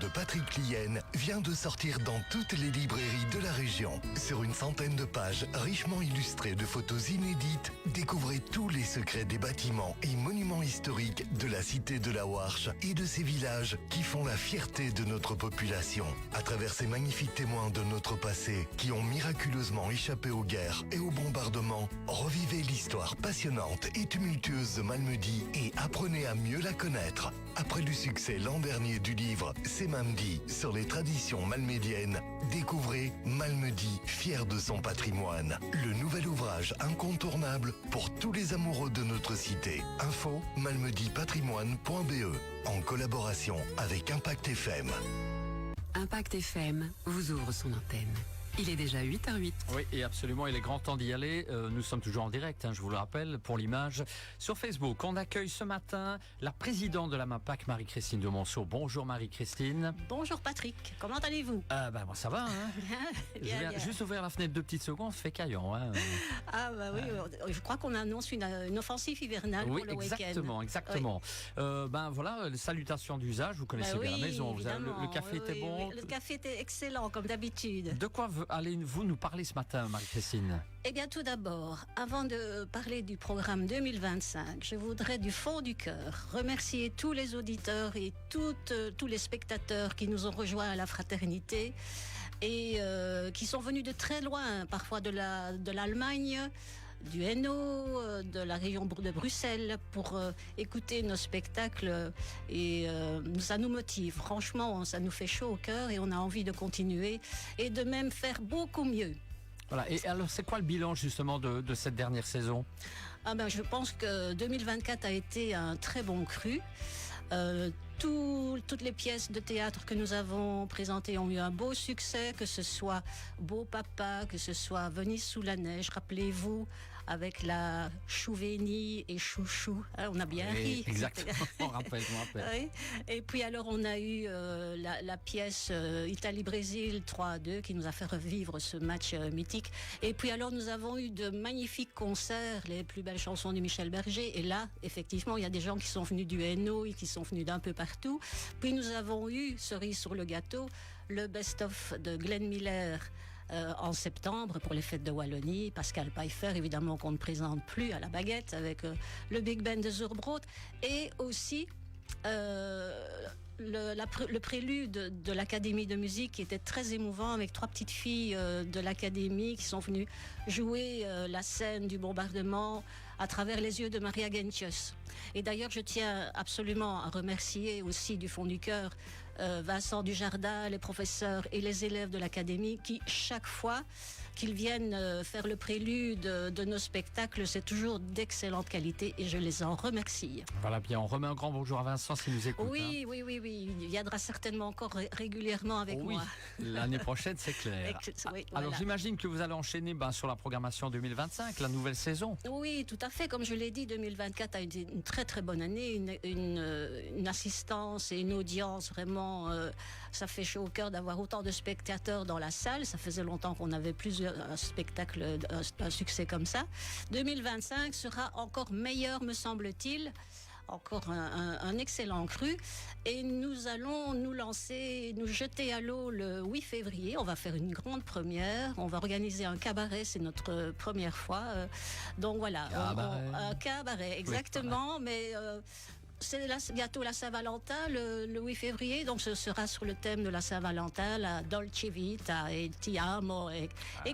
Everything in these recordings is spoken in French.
de Patrick Lienne vient de sortir dans toutes les librairies de la région. Sur une centaine de pages richement illustrées de photos inédites, découvrez tous les secrets des bâtiments et monuments historiques de la cité de la Warche et de ces villages qui font la fierté de notre population. À travers ces magnifiques témoins de notre passé qui ont miraculeusement échappé aux guerres et aux bombardements, revivez l'histoire passionnante et tumultueuse de Malmedy et apprenez à mieux la connaître. Après le succès l'an dernier du livre C'est Mamdi sur les traditions malmédiennes, découvrez Malmedy, fier de son patrimoine. Le nouvel ouvrage incontournable pour tous les amoureux de notre cité. Info malmedypatrimoine.be en collaboration avec Impact FM. Impact FM vous ouvre son antenne. Il est déjà 8h08. Oui, et absolument, il est grand temps d'y aller. Nous sommes toujours en direct, je vous le rappelle, pour l'image. Sur Facebook, on accueille ce matin la présidente de la MAPAC, Marie-Christine de Monceau. Bonjour Marie-Christine. Bonjour Patrick, comment allez-vous? Moi ça va. Je viens juste ouvrir la fenêtre 2 petites secondes, fait caillant. Ah bah oui, je crois qu'on annonce une offensive hivernale pour le week-end. Exactement. Oui. Voilà, les salutations d'usage, vous connaissez bien la maison. Le café était bon. Le café était excellent, comme d'habitude. De quoi allez-vous nous parler ce matin, Marie-Christine? Eh bien, tout d'abord, avant de parler du programme 2025, je voudrais du fond du cœur remercier tous les auditeurs et tous les spectateurs qui nous ont rejoints à la fraternité et qui sont venus de très loin, parfois de l'Allemagne, du Hainaut, de la région de Bruxelles pour écouter nos spectacles et ça nous motive. Franchement, ça nous fait chaud au cœur et on a envie de continuer et de même faire beaucoup mieux. Voilà. Et alors, c'est quoi le bilan justement de cette dernière saison? Je pense que 2024 a été un très bon cru. Toutes les pièces de théâtre que nous avons présentées ont eu un beau succès, que ce soit Beau Papa, que ce soit Venise sous la neige, rappelez-vous, avec la Chouveni et Chouchou, on a bien ri. Exactement, je me rappelle. Oui. Et puis alors on a eu la pièce Italie-Brésil 3-2 qui nous a fait revivre ce match mythique. Et puis alors nous avons eu de magnifiques concerts, les plus belles chansons de Michel Berger. Et là, effectivement, il y a des gens qui sont venus du Hainaut et qui sont venus d'un peu partout. Puis nous avons eu, cerise sur le gâteau, le best-of de Glenn Miller en septembre pour les fêtes de Wallonie. Pascal Pfeiffer, évidemment, qu'on ne présente plus à la baguette avec le Big Band de Zurbrot. Et aussi le prélude de l'Académie de musique qui était très émouvant avec 3 petites filles de l'Académie qui sont venues jouer la scène du bombardement à travers les yeux de Maria Gentius. Et d'ailleurs, je tiens absolument à remercier aussi du fond du cœur Vincent Dujardin, les professeurs et les élèves de l'Académie qui, chaque fois qu'ils viennent faire le prélude de nos spectacles, c'est toujours d'excellente qualité et je les en remercie. Voilà, bien, on remet un grand bonjour à Vincent s'il nous écoute. Oui, il viendra certainement encore régulièrement avec moi. L'année prochaine, c'est clair. Oui, Alors, voilà. J'imagine que vous allez enchaîner sur la programmation 2025, la nouvelle saison. Oui, tout à fait. Comme je l'ai dit, 2024 a été une très très bonne année, une assistance et une audience vraiment. Ça fait chaud au cœur d'avoir autant de spectateurs dans la salle. Ça faisait longtemps qu'on avait un spectacle, un succès comme ça. 2025 sera encore meilleur, me semble-t-il. Encore un excellent cru. Et nous allons nous jeter à l'eau le 8 février. On va faire une grande première. On va organiser un cabaret. C'est notre première fois. Donc voilà. Un cabaret, exactement. Oui, mais c'est bientôt la Saint-Valentin, le 8 février, donc ce sera sur le thème de la Saint-Valentin, la Dolce Vita et Ti Amo et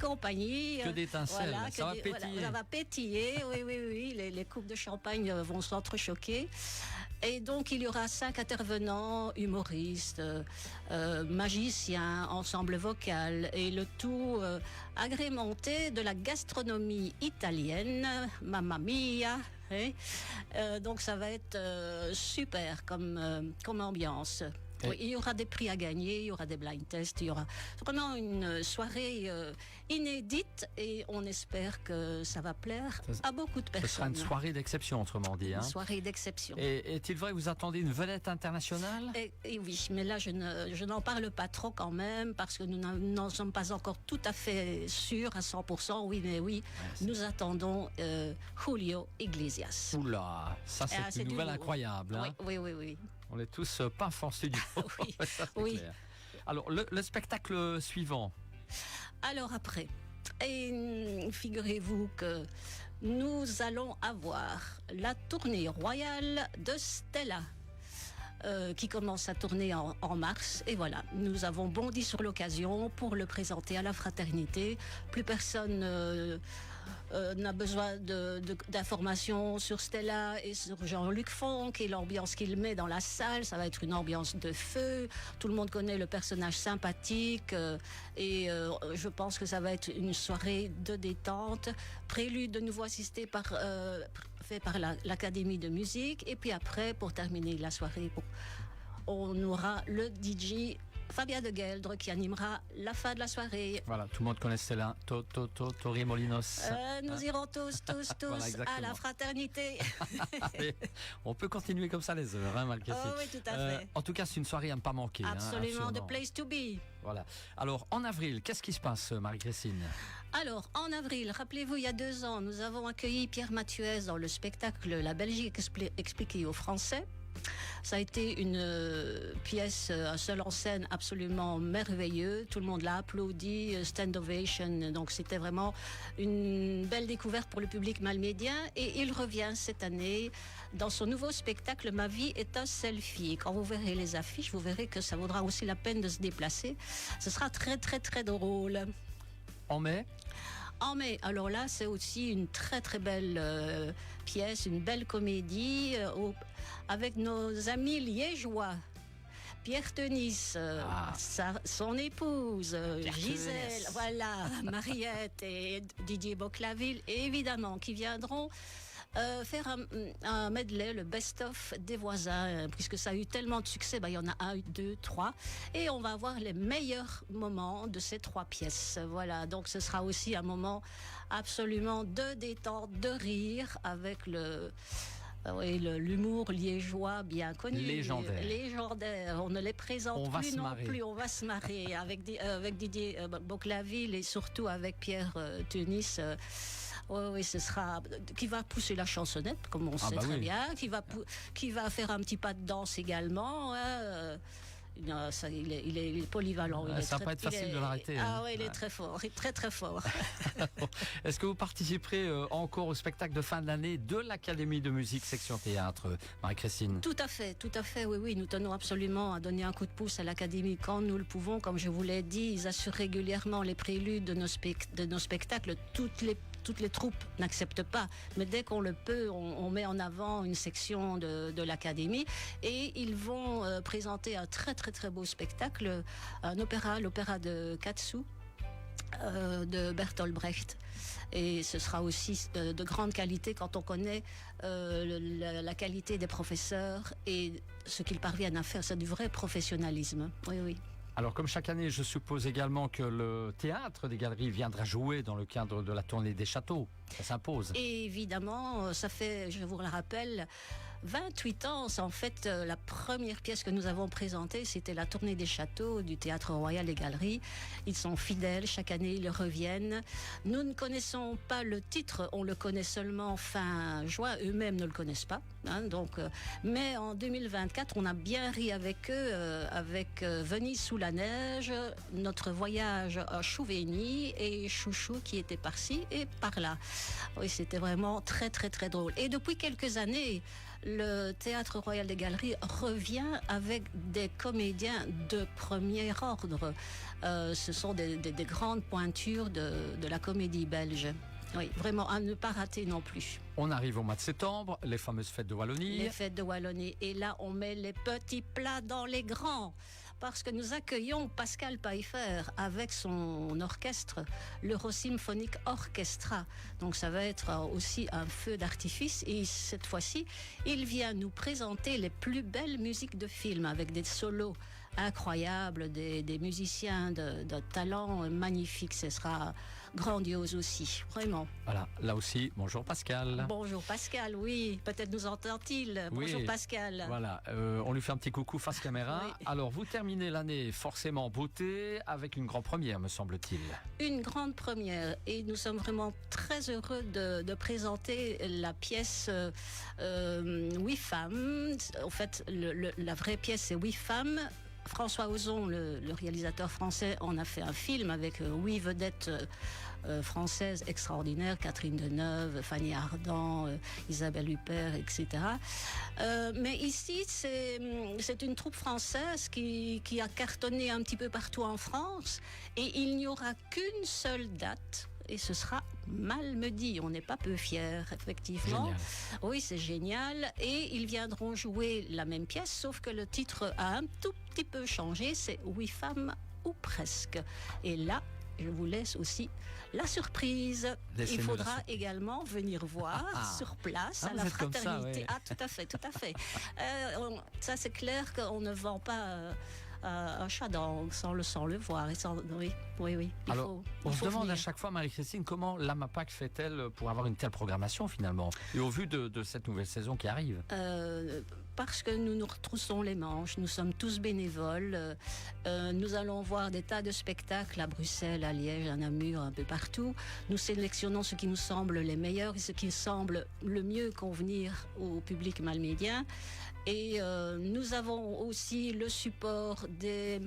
compagnie. Que d'étincelles, voilà, ça va pétiller. Voilà, ça va pétiller, oui, les coupes de champagne vont s'entrechoquer. Et donc il y aura 5 intervenants, humoristes, magiciens, ensemble vocal, et le tout agrémenté de la gastronomie italienne, Mamma Mia. Donc ça va être super comme ambiance. Oui, il y aura des prix à gagner, il y aura des blind tests, il y aura vraiment une soirée inédite et on espère que ça va plaire à beaucoup de personnes. Ce sera une soirée d'exception, autrement dit. Une soirée d'exception. Et est-il vrai que vous attendez une vedette internationale? Et oui, mais là je n'en parle pas trop quand même parce que nous n'en sommes pas encore tout à fait sûrs à 100%. Oui, mais oui, nous attendons Julio Iglesias. Oula, ça c'est une nouvelle incroyable. Oui. On est tous paf en studio. Oui, Ça, c'est oui. clair. Alors, le spectacle suivant. Alors après, figurez-vous que nous allons avoir la tournée royale de Stella. Qui commence à tourner en mars. Et voilà, nous avons bondi sur l'occasion pour le présenter à la fraternité. Plus personne n'a besoin d'informations sur Stella et sur Jean-Luc Fonck et l'ambiance qu'il met dans la salle. Ça va être une ambiance de feu. Tout le monde connaît le personnage sympathique et je pense que ça va être une soirée de détente. Prélude de nouveau assisté fait par l'Académie de musique. Et puis après, pour terminer la soirée, on aura le DJ Fabien de Gueldre qui animera la fin de la soirée. Voilà, tout le monde connaît Stella. Tori Molinos. Nous irons tous Voilà, à la fraternité. Allez, on peut continuer comme ça les heures, hein, Marie-Christine. Oh oui, tout à fait. En tout cas, c'est une soirée à ne pas manquer. Absolument, hein, the place to be. Voilà. Alors, en avril, qu'est-ce qui se passe, Marie-Christine? Alors, en avril, rappelez-vous, il y a 2 ans, nous avons accueilli Pierre Mathieuès dans le spectacle La Belgique expliquée aux Français. Ça a été une pièce, un seul en scène absolument merveilleux. Tout le monde l'a applaudi, stand ovation. Donc c'était vraiment une belle découverte pour le public malmédien. Et il revient cette année dans son nouveau spectacle Ma vie est un selfie. Et quand vous verrez les affiches, vous verrez que ça vaudra aussi la peine de se déplacer. Ce sera très très très drôle. En mai? En mai, alors là, c'est aussi une très très belle pièce, une belle comédie avec nos amis liégeois. Pierre Tenis, son épouse, Gisèle, voilà, Mariette et Didier Boclaville, évidemment, qui viendront faire un medley, le best-of des voisins, puisque ça a eu tellement de succès, il y en a 1, 2, 3, et on va avoir les meilleurs moments de ces 3 pièces. Voilà, donc ce sera aussi un moment absolument de détente, de rire, avec l'humour liégeois bien connu. Légendaire. On ne les présente plus non plus. On va se marrer avec Didier Boclaville et surtout avec Pierre Tenis. Oui, ce sera qui va pousser la chansonnette, comme on sait très bien, qui va faire un petit pas de danse également. Non, ça, il est polyvalent. Ça va pas être facile de l'arrêter. Ah oui, il est très fort, très très fort. Est-ce que vous participerez encore au spectacle de fin de l'année de l'Académie de musique section théâtre, Marie-Christine? Tout à fait, oui. Nous tenons absolument à donner un coup de pouce à l'Académie quand nous le pouvons. Comme je vous l'ai dit, ils assurent régulièrement les préludes de nos spectacles. Toutes les troupes n'acceptent pas, mais dès qu'on le peut, on met en avant une section de l'Académie et ils vont présenter un très très très beau spectacle, un opéra, l'opéra de Katsu de Bertolt Brecht. Et ce sera aussi de grande qualité quand on connaît la qualité des professeurs et ce qu'ils parviennent à faire. C'est du vrai professionnalisme. Oui. Alors, comme chaque année, je suppose également que le théâtre des Galeries viendra jouer dans le cadre de la tournée des châteaux. Ça s'impose. Et évidemment, ça fait, je vous le rappelle, 28 ans. C'est en fait la première pièce que nous avons présentée, c'était la tournée des châteaux du Théâtre Royal des Galeries. Ils sont fidèles, chaque année ils reviennent. Nous ne connaissons pas le titre, on le connaît seulement fin juin, eux-mêmes ne le connaissent pas. Mais en 2024, on a bien ri avec eux, avec Venise sous la neige, notre voyage à Chouvigny et Chouchou qui était par-ci et par-là. Oui, c'était vraiment très très très drôle. Et depuis quelques années, le Théâtre Royal des Galeries revient avec des comédiens de premier ordre. Ce sont des grandes pointures de la comédie belge. Oui, vraiment à ne pas rater non plus. On arrive au mois de septembre, les fameuses fêtes de Wallonie. Les fêtes de Wallonie. Et là, on met les petits plats dans les grands. Parce que nous accueillons Pascal Pfeiffer avec son orchestre, l'Eurosymphonic Orchestra. Donc ça va être aussi un feu d'artifice. Et cette fois-ci, il vient nous présenter les plus belles musiques de films avec des solos incroyables, des musiciens de talent magnifique. Ce sera grandiose aussi, vraiment. Voilà, là aussi, bonjour Pascal. Bonjour Pascal, oui, peut-être nous entend-il. Bonjour Oui. Pascal. Voilà, on lui fait un petit coucou face caméra. Oui. Alors, vous terminez l'année forcément en beauté avec une grande première, me semble-t-il. Une grande première et nous sommes vraiment très heureux de présenter la pièce Oui femmes. En fait, la vraie pièce c'est Oui femmes. François Ozon, le réalisateur français, en a fait un film avec 8 vedettes françaises extraordinaires, Catherine Deneuve, Fanny Ardant, Isabelle Huppert, etc. Mais ici, c'est une troupe française qui a cartonné un petit peu partout en France et il n'y aura qu'une seule date. Et ce sera Malmedy. On n'est pas peu fiers, effectivement. Génial. Oui, c'est génial. Et ils viendront jouer la même pièce, sauf que le titre a un tout petit peu changé. C'est Oui femmes ou presque. Et là, je vous laisse aussi la surprise. Laissez-nous Il la faudra surprise. également venir voir sur place à vous la êtes comme ça, fraternité. ouais. Ah, tout à fait, tout à fait. Ça, c'est clair qu'on ne vend pas un chat sans le voir. Et oui. Alors, on se demande à chaque fois, Marie-Christine, comment la MAPAC fait-elle pour avoir une telle programmation finalement, et au vu de cette nouvelle saison qui arrive? Parce que nous nous retroussons les manches, nous sommes tous bénévoles, nous allons voir des tas de spectacles à Bruxelles, à Liège, à Namur, un peu partout. Nous sélectionnons ce qui nous semble les meilleurs et ce qui semble le mieux convenir au public malmédien. Et nous avons aussi le support des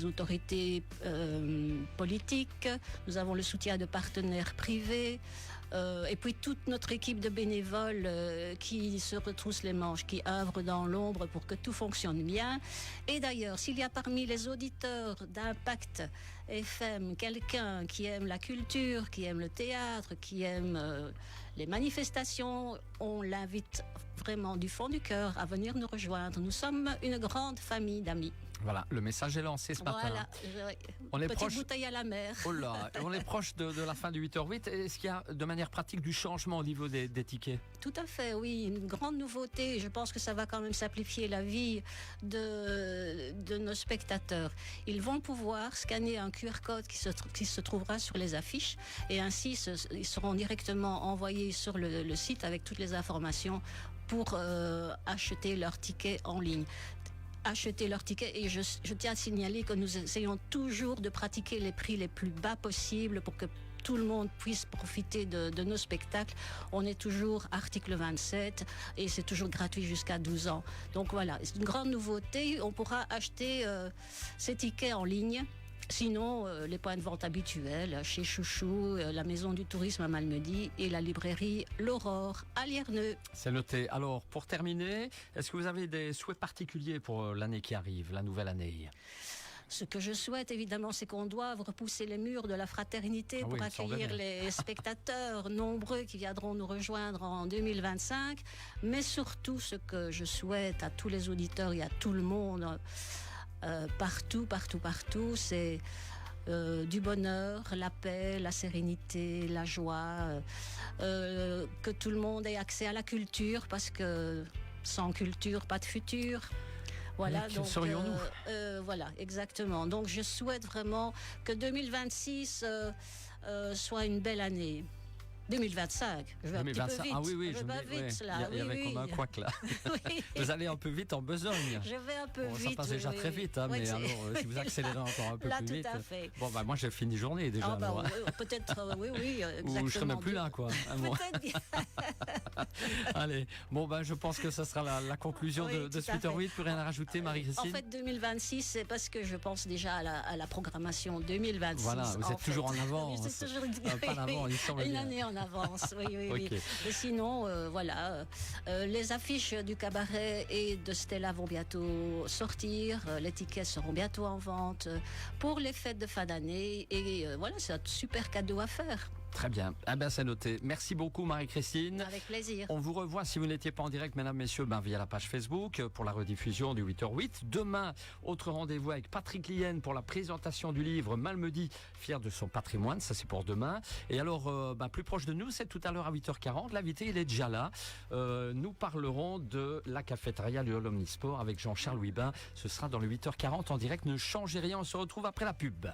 autorités politiques, nous avons le soutien de partenaires privés, et puis toute notre équipe de bénévoles qui se retrousse les manches, qui œuvrent dans l'ombre pour que tout fonctionne bien. Et d'ailleurs, s'il y a parmi les auditeurs d'Impact FM quelqu'un qui aime la culture, qui aime le théâtre, qui aime les manifestations, on l'invite vraiment du fond du cœur à venir nous rejoindre. Nous sommes une grande famille d'amis. Voilà, le message est lancé ce matin. Voilà, On est petite proche. bouteille à la mer. Oh là, on est proche de la fin du 8h08. Est-ce qu'il y a de manière pratique du changement au niveau des tickets? Tout à fait, oui. Une grande nouveauté. Je pense que ça va quand même simplifier la vie de nos spectateurs. Ils vont pouvoir scanner un QR code qui se trouvera sur les affiches et ainsi ils seront directement envoyés sur le site avec toutes les informations pour acheter leur ticket en ligne. Acheter leur ticket et je tiens à signaler que nous essayons toujours de pratiquer les prix les plus bas possibles pour que tout le monde puisse profiter de nos spectacles. On est toujours article 27 et c'est toujours gratuit jusqu'à 12 ans. Donc voilà, c'est une grande nouveauté. On pourra acheter ces tickets en ligne. Sinon, les points de vente habituels chez Chouchou, la Maison du Tourisme à Malmedy et la librairie L'Aurore à Lierneux. C'est noté. Alors, pour terminer, est-ce que vous avez des souhaits particuliers pour l'année qui arrive, la nouvelle année? Ce que je souhaite, évidemment, c'est qu'on doive repousser les murs de la fraternité pour accueillir les spectateurs nombreux qui viendront nous rejoindre en 2025. Mais surtout, ce que je souhaite à tous les auditeurs et à tout le monde, partout, c'est du bonheur, la paix, la sérénité, la joie, que tout le monde ait accès à la culture, parce que sans culture, pas de futur. Voilà, donc serions-nous voilà, exactement. Donc je souhaite vraiment que 2026 soit une belle année. 2025, je vais 2025. un petit peu vite. Ah oui, je vais vite, là. Il y avait comme un couac là. Oui. Vous allez un peu vite en besogne. Je vais un peu vite. Ça passe déjà très vite, hein, Oui, mais alors si vous accélérez encore un peu là, plus vite. Tout à fait. Bon, moi j'ai fini journée déjà. Peut-être, oui, exactement. Ou je serai même plus là, quoi. Peut-être bien. Allez, je pense que ce sera la conclusion de ce 8h08. Plus rien à rajouter, Marie-Christine? En fait, 2026, c'est parce que je pense déjà à la programmation 2026. Voilà, vous êtes toujours en avance. C'est toujours pas en avant, il semble une bien. année en avance, oui. Okay. Mais sinon, les affiches du cabaret et de Stella vont bientôt sortir. Les tickets seront bientôt en vente pour les fêtes de fin d'année. Et voilà, c'est un super cadeau à faire. Très bien. Ah ben, c'est noté. Merci beaucoup, Marie-Christine. Avec plaisir. On vous revoit, si vous n'étiez pas en direct, mesdames, messieurs, via la page Facebook pour la rediffusion du 8h08. Demain, autre rendez-vous avec Patrick Lienne pour la présentation du livre Malmedy, fier de son patrimoine. Ça, c'est pour demain. Et alors, plus proche de nous, c'est tout à l'heure à 8h40. L'invité, il est déjà là. Nous parlerons de la cafétéria de l'Omnisport avec Jean-Charles Huybin. Ce sera dans le 8h40 en direct. Ne changez rien, on se retrouve après la pub.